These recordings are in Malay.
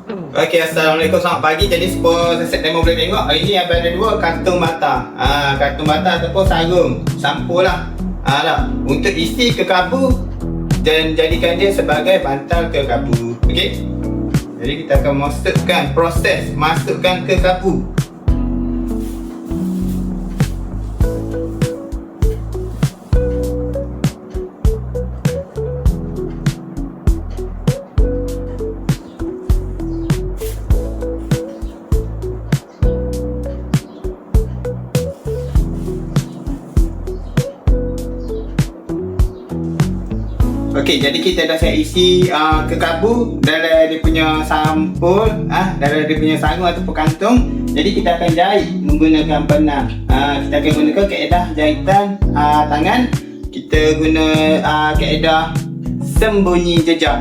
Okey, Assalamualaikum, selamat pagi. Jadi set demo boleh tengok hari ni ada dua kantung mata. Kantung mata ataupun sarung, sampul lah. Untuk isi kekabu dan jadikan dia sebagai bantal kekabu. Okey. Jadi kita akan masukkan kekabu. Okey, jadi kita dah siap isi kekabu dalam dia punya sampul, dalam dia punya sarung ataupun kantung. Jadi kita akan jahit menggunakan benang. Kita akan gunakan kaedah jahitan tangan. Kita guna kaedah sembunyi jejak.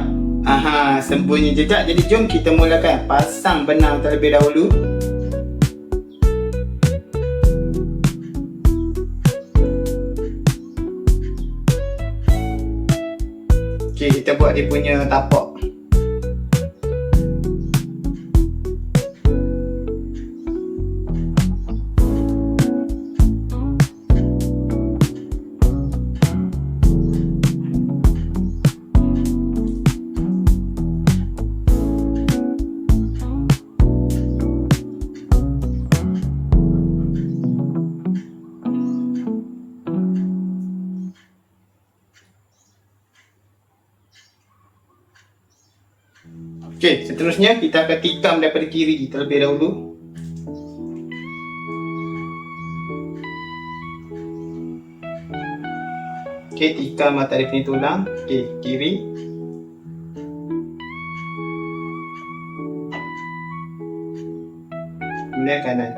Sembunyi jejak. Jadi jom kita mulakan pasang benang terlebih dahulu. Okey, kita buat dia punya tapak. Okey, seterusnya kita akan tikam daripada kiri terlebih dahulu. Okey, tikam mata dia punya tulang. Okey, kiri. Kemudian kanan.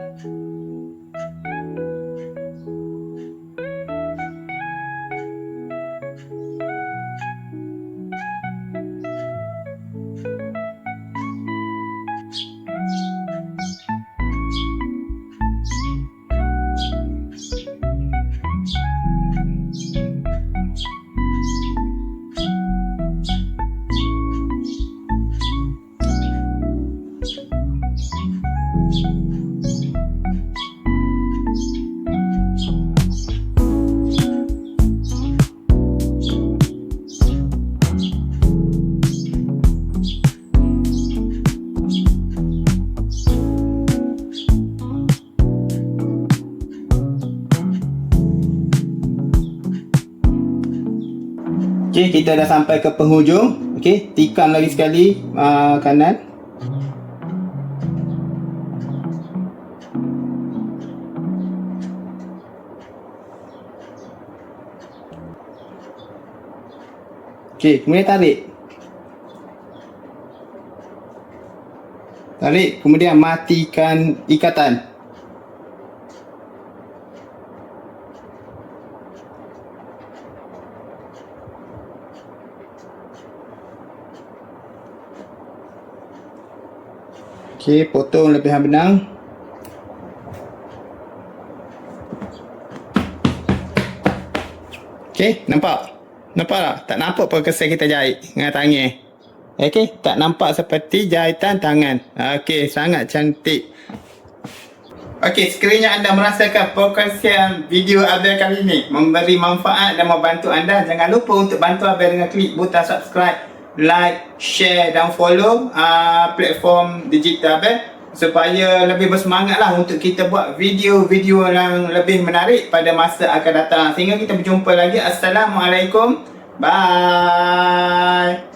Okey, kita dah sampai ke penghujung. Okey, tikam lagi sekali kanan. Okey, kemudian tarik. Tarik, kemudian matikan ikatan. Okey, potong lebihan benang. Okey, nampak? Nampak tak? Tak nampak perkesan kita jahit dengan tangan. Okey, tak nampak seperti jahitan tangan. Okey, sangat cantik. Okey, sekiranya anda merasakan perkongsian video Abel kali ini memberi manfaat dan membantu anda, jangan lupa untuk bantu Abel dengan klik butang subscribe, like, share dan follow platform digital Abel supaya lebih bersemangat lah untuk kita buat video-video yang lebih menarik pada masa akan datang. Sehingga kita berjumpa lagi. Assalamualaikum. Bye.